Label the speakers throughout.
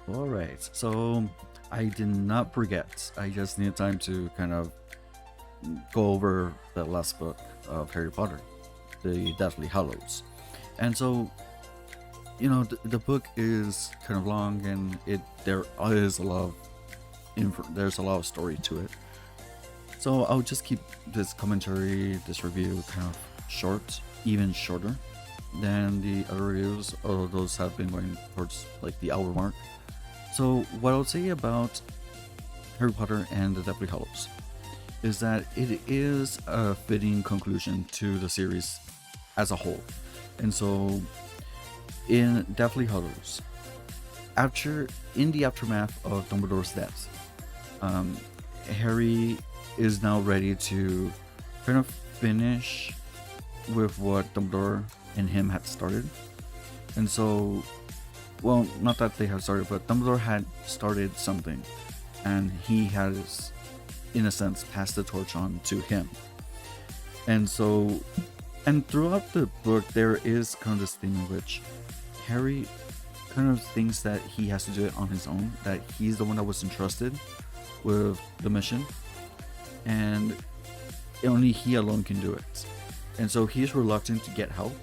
Speaker 1: All right. So I did not forget. I just need time to kind of go over the last book of Harry Potter, the Deathly Hallows. And so, the book is kind of long, and there is a lot of there's a lot of story to it. So I'll just keep this commentary, this review, kind of short, even shorter than the other reviews, although those have been going towards like the hour mark. So what I'll say about Harry Potter and the Deathly Hallows is that it is a fitting conclusion to the series as a whole. And so in Deathly Hallows, after in the aftermath of Dumbledore's death, um, Harry is now ready to kind of finish with what Dumbledore and him had started. And so, well, not that they have started, but Dumbledore had started something, and he has, in a sense, passed the torch on to him. And so, and throughout the book, there is kind of this theme in which Harry kind of thinks that he has to do it on his own, that he's the one that was entrusted with the mission, and only he alone can do it. And so he's reluctant to get help.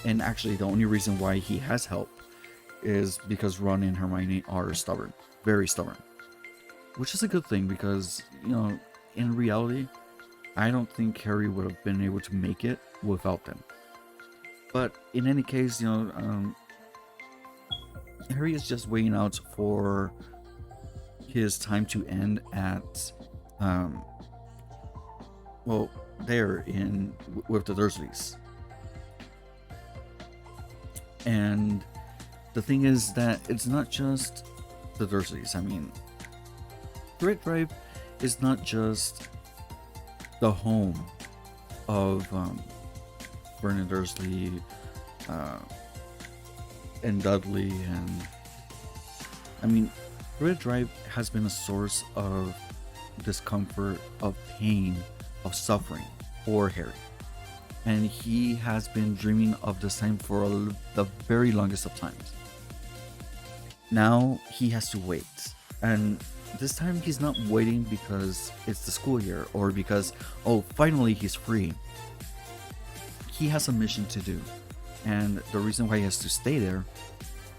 Speaker 1: And actually, the only reason why he has help is because Ron and Hermione are stubborn, very stubborn, which is a good thing because, in reality, I don't think Harry would have been able to make it without them. But in any case, Harry is just waiting out for his time to end at, um, well, there in with the Dursleys. And the thing is that it's not just the Dursleys. I mean, Great Drive is not just the home of Vernon Dursley and Dudley, and I mean, Great Drive has been a source of discomfort, of pain, of suffering for Harry. And he has been dreaming of this time for the very longest of times. Now he has to wait. And this time he's not waiting because it's the school year or because, oh, finally he's free. He has a mission to do. And the reason why he has to stay there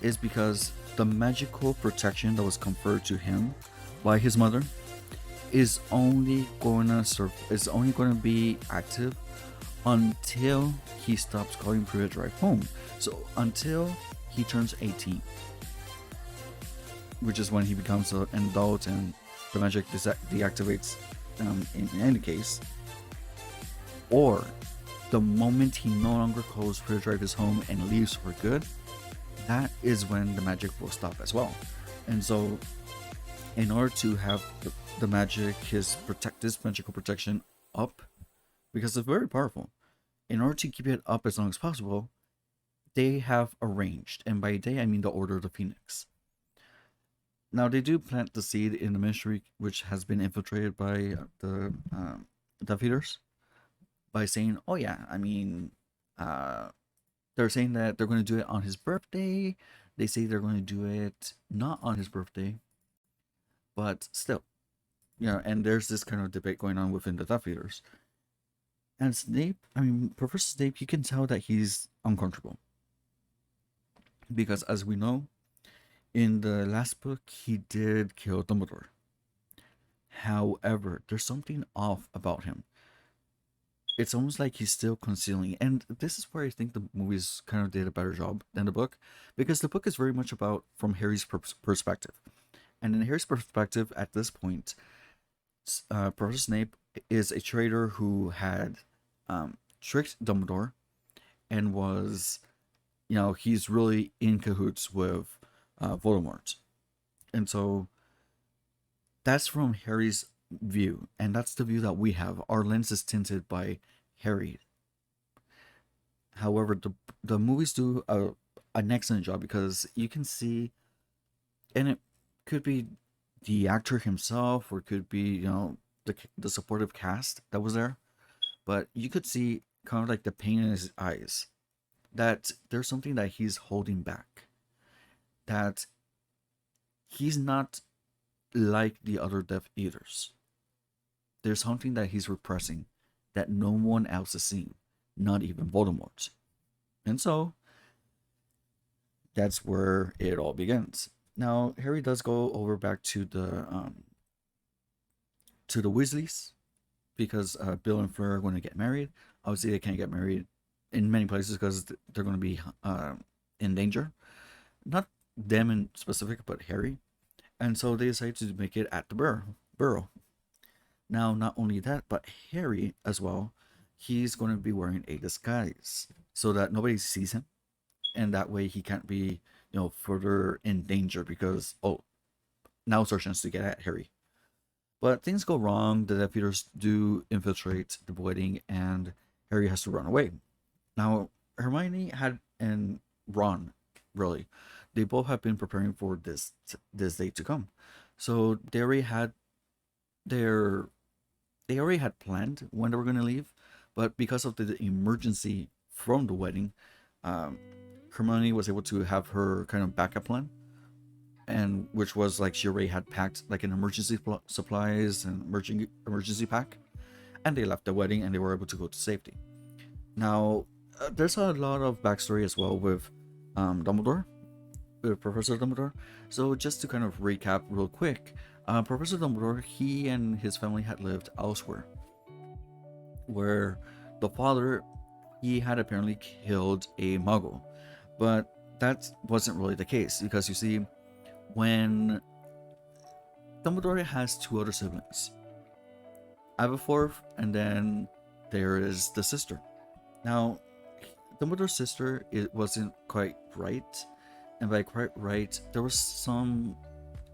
Speaker 1: is because the magical protection that was conferred to him by his mother is only going to be active until he stops calling Privet Drive home. So until he turns 18, which is when he becomes an adult and the magic deactivates in any case, or the moment he no longer calls Privet Drive his home and leaves for good, that is when the magic will stop as well. And so in order to have the magic, this magical protection up, because it's very powerful, in order to keep it up as long as possible, they have arranged, and by they I mean the Order of the Phoenix. Now they do plant the seed in the Ministry, which has been infiltrated by the Death Eaters, by saying, "Oh yeah, I mean, they're saying that they're going to do it on his birthday. They say they're going to do it not on his birthday, but still, And there's this kind of debate going on within the Death Eaters. And Snape, I mean, Professor Snape, you can tell that he's uncomfortable. Because as we know, in the last book, he did kill Dumbledore. However, there's something off about him. It's almost like he's still concealing. And this is where I think the movies kind of did a better job than the book. Because the book is very much about from Harry's perspective. And in Harry's perspective, at this point, Professor Snape is a traitor who had tricked Dumbledore and was, he's really in cahoots with Voldemort. And so that's from Harry's view, and that's the view that we have. Our lens is tinted by Harry. However, the movies do an excellent job because you can see, and it could be the actor himself, or it could be the supportive cast that was there, but you could see kind of like the pain in his eyes, that there's something that he's holding back, that he's not like the other Death Eaters. There's something that he's repressing that no one else is seeing, not even Voldemort. And so that's where it all begins. Now Harry does go over back to the Weasleys because Bill and Fleur are going to get married. Obviously, they can't get married in many places because they're going to be in danger. Not them in specific, but Harry. And so they decide to make it at the burrow. Now, not only that, but Harry as well. He's going to be wearing a disguise so that nobody sees him, and that way he can't be, further in danger because now it's our chance to get at Harry. But things go wrong. The Death Eaters do infiltrate the wedding, and Harry has to run away. Now, Hermione had and Ron, really, they both have been preparing for this day to come. So their they already had planned when they were going to leave, but because of the emergency from the wedding, um, Hermione was able to have her kind of backup plan, and which was like she already had packed like an supplies and emergency pack, and they left the wedding and they were able to go to safety. Now, there's a lot of backstory as well with Dumbledore, with Professor Dumbledore. So just to kind of recap real quick, Professor Dumbledore, he and his family had lived elsewhere, where the father, he had apparently killed a Muggle, but that wasn't really the case because you see, when Dumbledore has two other siblings, Aberforth, and then there is the sister. Now, Dumbledore's sister, it wasn't quite right, and by quite right, there was some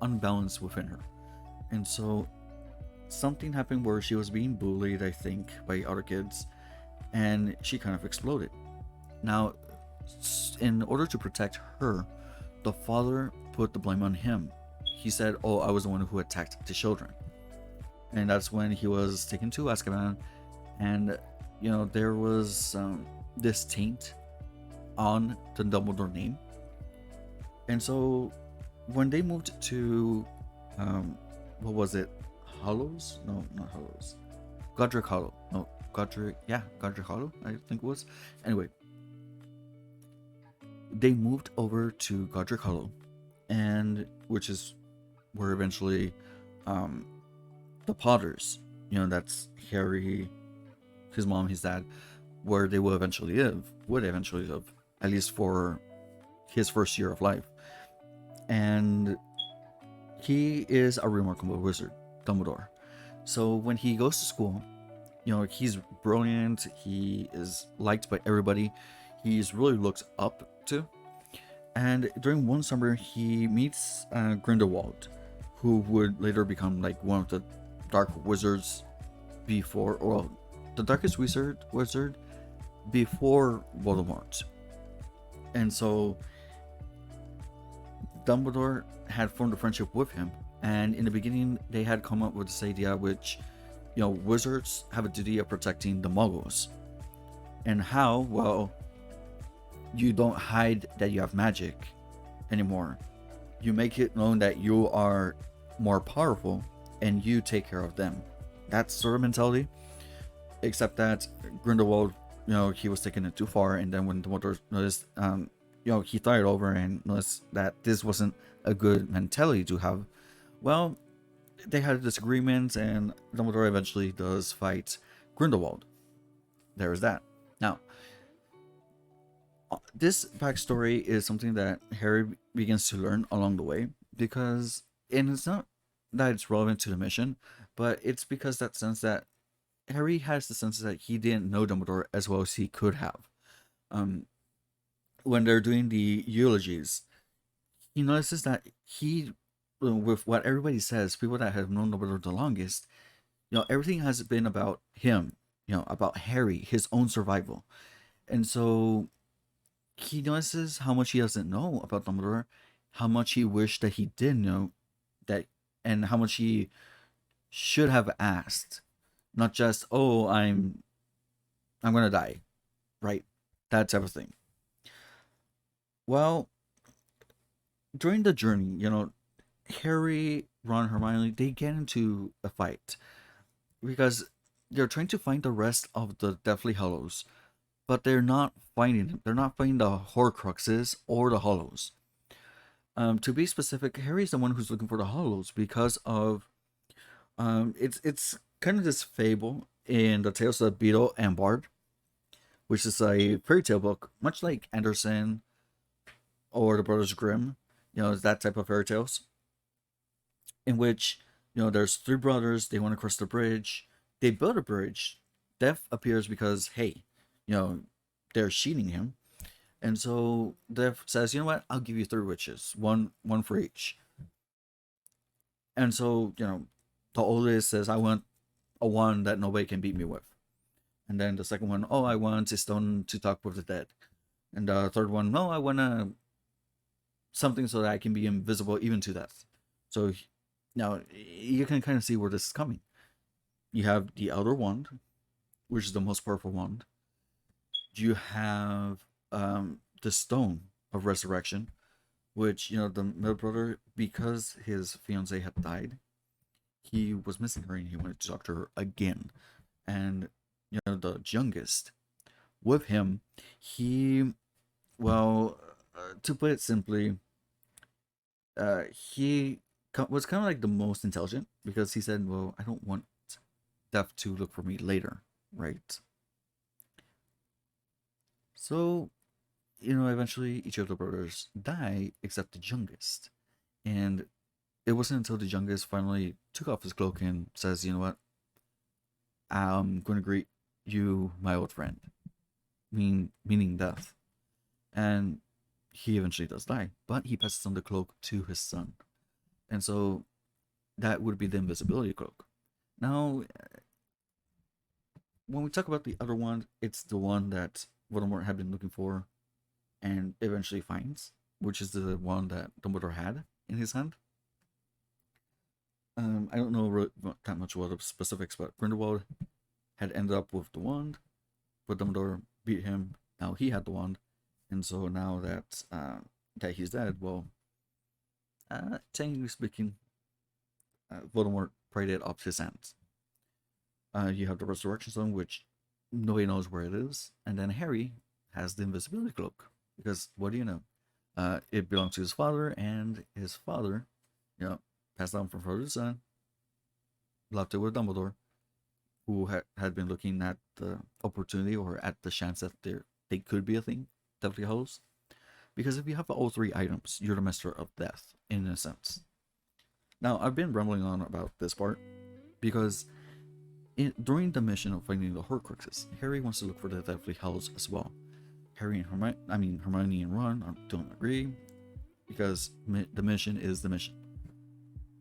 Speaker 1: unbalance within her, and so something happened where she was being bullied, I think, by other kids, and she kind of exploded. Now, in order to protect her, the father put the blame on him. He said, "Oh, I was the one who attacked the children," and that's when he was taken to Azkaban, and there was this taint on the Dumbledore name, and so when they moved to what was it, Hallows? No, not Hallows. Godric Hollow. No, Godric Hollow, I think it was. Anyway, they moved over to Godric Hollow, and which is where eventually the Potters, that's Harry, his mom, his dad, where they would eventually live, at least for his first year of life. And he is a remarkable wizard, Dumbledore. So when he goes to school, he's brilliant. He is liked by everybody. He's really looked up to. And during one summer, he meets Grindelwald, who would later become like one of the dark wizards the darkest wizard before Voldemort. And so Dumbledore had formed a friendship with him, and in the beginning they had come up with this idea, which wizards have a duty of protecting the Muggles. And how? Well, you don't hide that you have magic anymore. You make it known that you are more powerful and you take care of them. That sort of mentality. Except that Grindelwald, he was taking it too far, and then when Dumbledore noticed, he thought it over and noticed that this wasn't a good mentality to have. Well, they had a disagreement, and Dumbledore eventually does fight Grindelwald. There is that. Now, this backstory is something that Harry begins to learn along the way, and it's not that it's relevant to the mission, but it's because that sense that Harry has the sense that he didn't know Dumbledore as well as he could have. When they're doing the eulogies, he notices that with what everybody says, people that have known Dumbledore the longest, everything has been about him, about Harry, his own survival. And so he notices how much he doesn't know about Dumbledore, how much he wished that he did know that, and how much he should have asked. Not just, "Oh, I'm gonna die," right? That type of thing. Well, during the journey, Harry, Ron, Hermione, they get into a fight because they're trying to find the rest of the Deathly Hallows, but they're not finding them. They're not finding the horcruxes or the Hallows. To be specific, Harry's the one who's looking for the Hallows because of it's kind of this fable in the Tales of Beetle and Bard, which is a fairy tale book, much like Andersen or the Brothers Grimm. It's that type of fairy tales in which there's three brothers. They want to cross the bridge. They build a bridge. Death appears because hey, you know they're cheating him, and so Death says, you know what? I'll give you three witches, one for each. And so the oldest says, I want a one that nobody can beat me with. And then the second one, oh, I want a stone to talk with the dead. And the third one, no, I want something so that I can be invisible even to death. So now you can kind of see where this is coming. You have the Elder Wand, which is the most powerful wand. You have the Stone of Resurrection, which, the middle brother, because his fiance had died, he was missing her and he wanted to talk to her again. And, the youngest, with him, he, well, to put it simply, he was kind of like the most intelligent because he said, well, I don't want Death to look for me later, right? So, eventually each of the brothers die except the youngest. And it wasn't until the youngest finally took off his cloak and says, you know what? I'm going to greet you, my old friend. Meaning Death. And he eventually does die, but he passes on the cloak to his son. And so that would be the invisibility cloak. Now, when we talk about the other one, it's the one that Voldemort had been looking for and eventually finds, which is the one that Dumbledore had in his hand. I don't know that much about the specifics, but Grindelwald had ended up with the wand, but Dumbledore beat him. Now he had the wand, and so now that he's dead, well, technically speaking, Voldemort prayed it off his hands. You have the Resurrection Stone, which nobody knows where it is, and then Harry has the Invisibility Cloak because what do you know? It belongs to his father, and his father, passed down from father to son, left it with Dumbledore, who had been looking at the opportunity or at the chance that they could be a thing, Deathly Hallows. Because if you have all three items, you're the master of death, in a sense. Now, I've been rambling on about this part because during the mission of finding the Horcruxes, Harry wants to look for the Deathly Hallows as well. Hermione and Ron don't agree because the mission is the mission.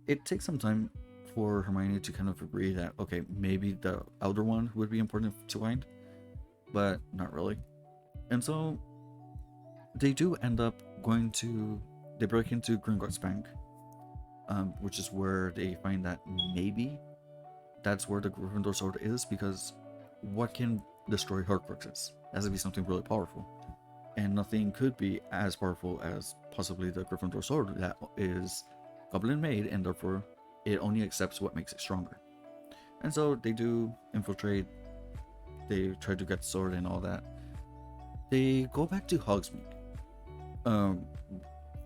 Speaker 1: It takes some time for Hermione to kind of agree that, okay, maybe the Elder One would be important to find, but not really. And so they do end up they break into Gringotts Bank, which is where they find that maybe that's where the Gryffindor sword is, because what can destroy Horcruxes? It has to be something really powerful. And nothing could be as powerful as possibly the Gryffindor sword that is goblin made, and therefore it only accepts what makes it stronger. And so they do infiltrate, they try to get the sword and all that. They go back to Hogsmeade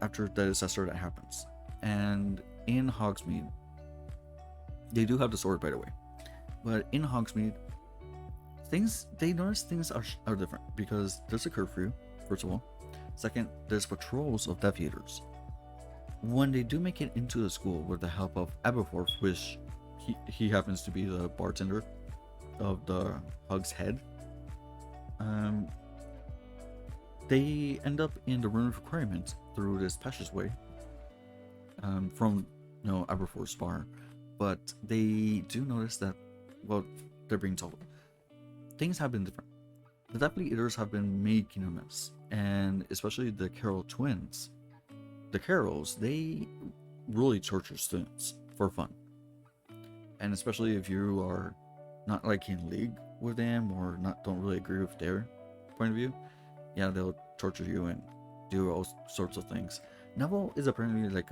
Speaker 1: after the disaster that happens. And in Hogsmeade, they do have the sword, by the way. But in Hogsmeade, they notice things are different because there's a curfew, first of all. Second, there's patrols of Death Eaters. When they do make it into the school with the help of Aberforth, which he happens to be the bartender of the Hog's Head, they end up in the Room of Requirement through this passageway from Aberforth's bar. But they do notice that, well, they're being told things have been different. The Deathly Eaters have been making a mess, and especially the Carroll twins. The Carrolls, they really torture students for fun. And especially if you are not like in league with them or don't really agree with their point of view, yeah, they'll torture you and do all sorts of things. Neville is apparently like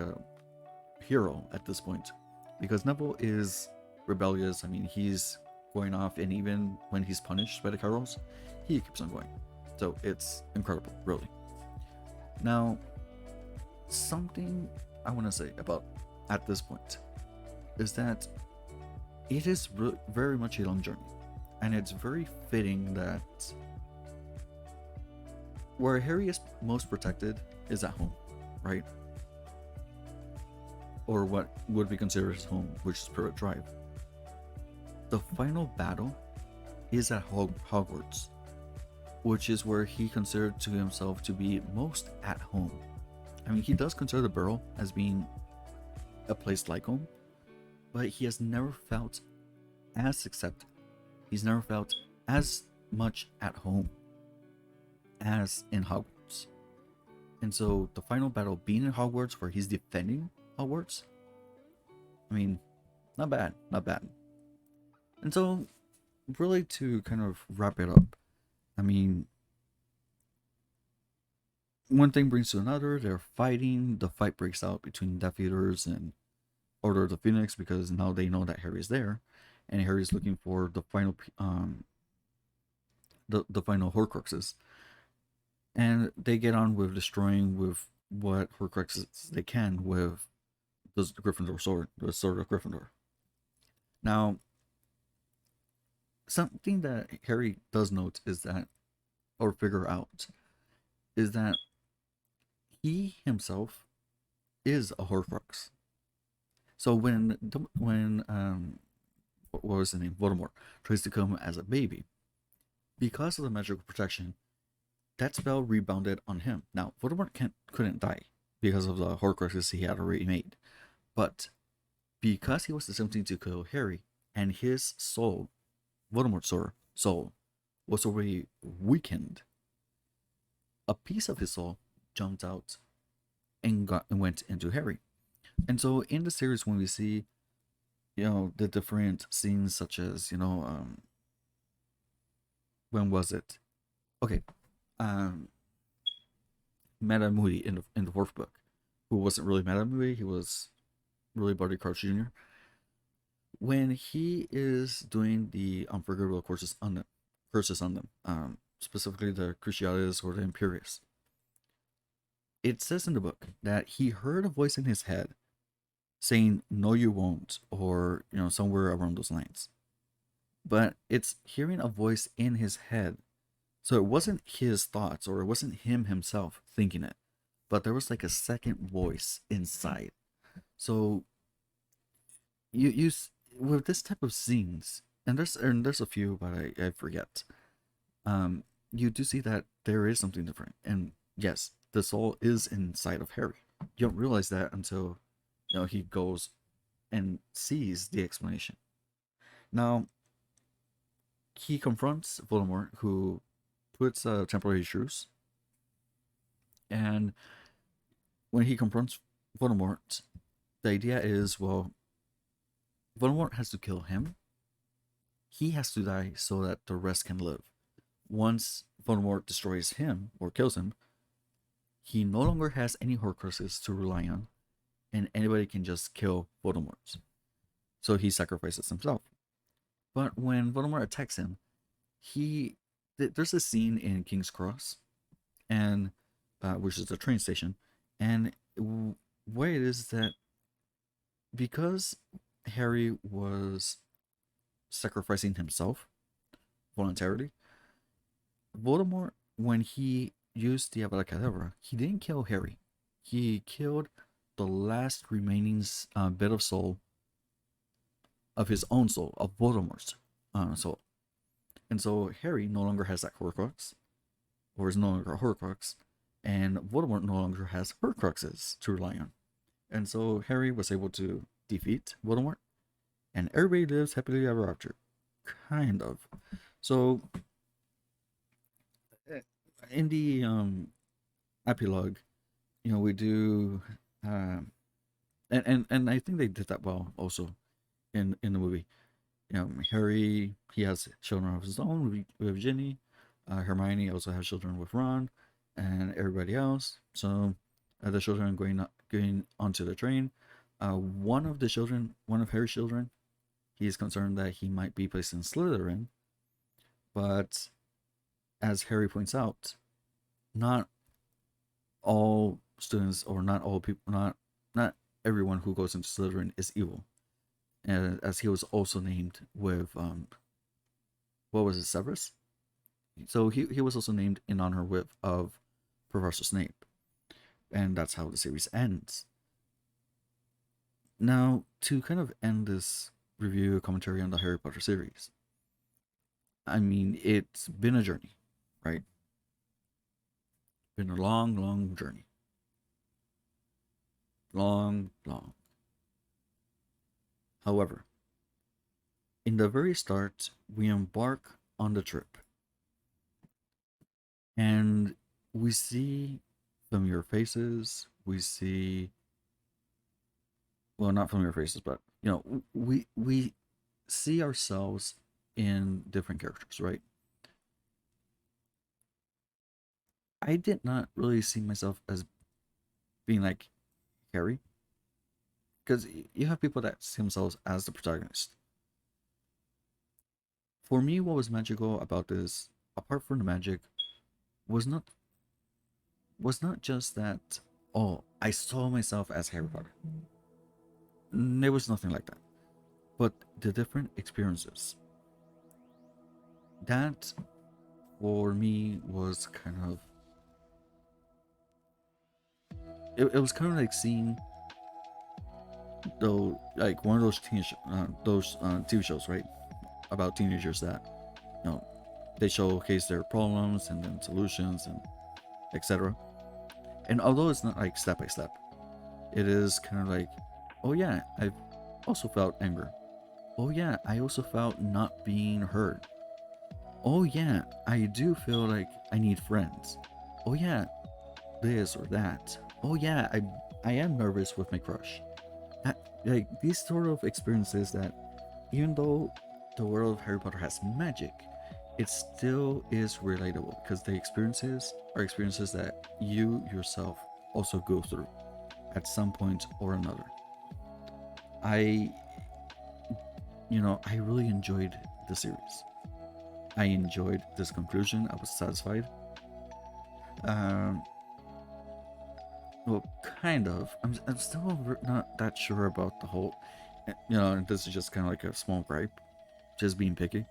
Speaker 1: hero at this point, because Neville is rebellious. I mean, he's going off, and even when he's punished by the Carrows, he keeps on going. So it's incredible, really. Now, something I want to say about at this point is that it is very much a long journey, and it's very fitting that where Harry is most protected is at home, right? Or what would be considered his home, which is Privet Drive. The final battle is at Hogwarts, which is where he considered to himself to be most at home. I mean, he does consider the Burrow as being a place like home, but he has never felt as accepted. He's never felt as much at home as in Hogwarts. And so the final battle being in Hogwarts, where he's defending Hogwarts, I mean, not bad, not bad. And so, really, to kind of wrap it up, I mean, one thing brings to another. They're fighting. The fight breaks out between Death Eaters and Order of the Phoenix, because now they know that Harry's there, and Harry's looking for the final the final horcruxes, and they get on with destroying with what horcruxes they can with the Gryffindor sword, the sword of Gryffindor. Now, something that Harry does note is that, or figure out, is that he himself is a horcrux. So when what was his name, Voldemort, tries to come as a baby, because of the magical protection, that spell rebounded on him. Now, Voldemort couldn't die because of the horcruxes he had already made, but because he was attempting to kill Harry, and his soul, Voldemort's soul, was already weakened, a piece of his soul jumped out and went into Harry. And so in the series, when we see, the different scenes, such as, when was it? Okay, Madame Moody in the fourth book, who wasn't really Madame Moody, he was really Barty Crouch Jr. When he is doing the unforgivable curses on them, specifically the Cruciatus or the Imperius, it says in the book that he heard a voice in his head saying, "No, you won't," or somewhere around those lines. But it's hearing a voice in his head. So it wasn't his thoughts, or it wasn't him himself thinking it, but there was like a second voice inside. So you with this type of scenes, and there's a few, but I forget. You do see that there is something different, and yes, the soul is inside of Harry. You don't realize that until he goes and sees the explanation. Now, he confronts Voldemort, who puts a temporary truce. And when he confronts Voldemort, the idea is, well, Voldemort has to kill him. He has to die so that the rest can live. Once Voldemort destroys him or kills him, he no longer has any Horcruxes to rely on, and anybody can just kill Voldemort. So he sacrifices himself. But when Voldemort attacks him, there's a scene in King's Cross, and which is the train station, and what it is that because Harry was sacrificing himself voluntarily, Voldemort, when he used the Avada Kedavra, he didn't kill Harry. He killed the last remaining bit of soul of his own soul, of Voldemort's soul. And so Harry no longer has that Horcrux, or is no longer a Horcrux, and Voldemort no longer has Horcruxes to rely on. And so Harry was able to defeat Voldemort, and everybody lives happily ever after. Kind of. So, in the epilogue, we do, and I think they did that well also in the movie. Harry, he has children of his own with Ginny. Hermione also has children with Ron, and everybody else. So the children going onto the train, One of the children, one of Harry's children, he is concerned that he might be placed in Slytherin, but as Harry points out, not all students or not all people, not everyone who goes into Slytherin is evil. And as he was also named with what was it, Severus? So he was also named in honor with of Professor Snape, and that's how the series ends. Now, to kind of end this review commentary on the Harry Potter series, I mean, it's been a journey, right? Been a long, long journey. Long, long. However, in the very start, we embark on the trip, and we see familiar faces. We see, well, not familiar faces, but you know, we see ourselves in different characters, right? I did not really see myself as being like Harry, because you have people that see themselves as the protagonist. For me, what was magical about this, apart from the magic, was not just that. Oh, I saw myself as Harry Potter. There was nothing like that. But the different experiences. That for me was kind of it was kind of like seeing though like one of those TV shows, right, about teenagers that you know they showcase their problems and then solutions and etc. And although it's not like step by step, it is kind of like, oh yeah, I've also felt anger. Oh yeah, I also felt not being heard. Oh yeah, I do feel like I need friends. Oh yeah, this or that. Oh yeah, I am nervous with my crush. That, like these sort of experiences that even though the world of Harry Potter has magic, it still is relatable because the experiences are experiences that you yourself also go through at some point or another. I, I really enjoyed the series. I enjoyed this conclusion. I was satisfied. Um, well, kind of. I'm still not that sure about the whole. This is just kind of like a small gripe, just being picky.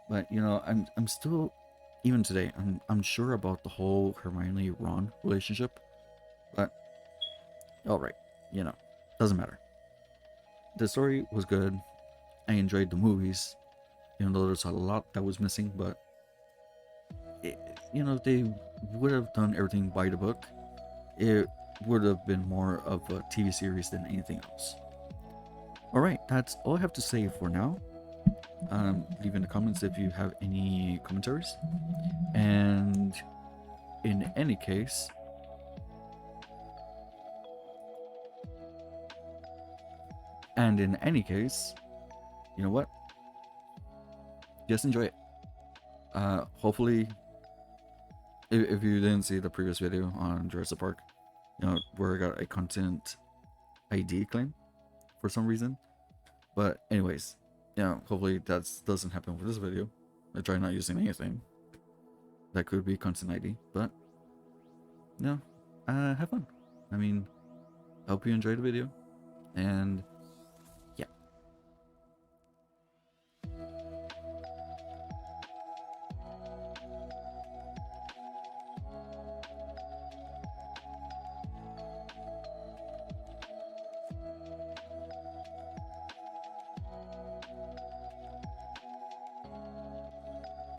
Speaker 1: But I'm still, even today, I'm sure about the whole Hermione Ron relationship. But all right, you know, doesn't matter. The story was good. I enjoyed the movies, even though there's a lot that was missing. But it, they would have done everything by the book. It would have been more of a TV series than anything else. All right, that's all I have to say for now. Leave in the comments if you have any commentaries. And in any case, you know what? Just enjoy it. Hopefully, if you didn't see the previous video on Jurassic Park, where I got a content ID claim for some reason. But anyways, hopefully that doesn't happen with this video. I try not using anything that could be content ID, but have fun. I mean, I hope you enjoyed the video, and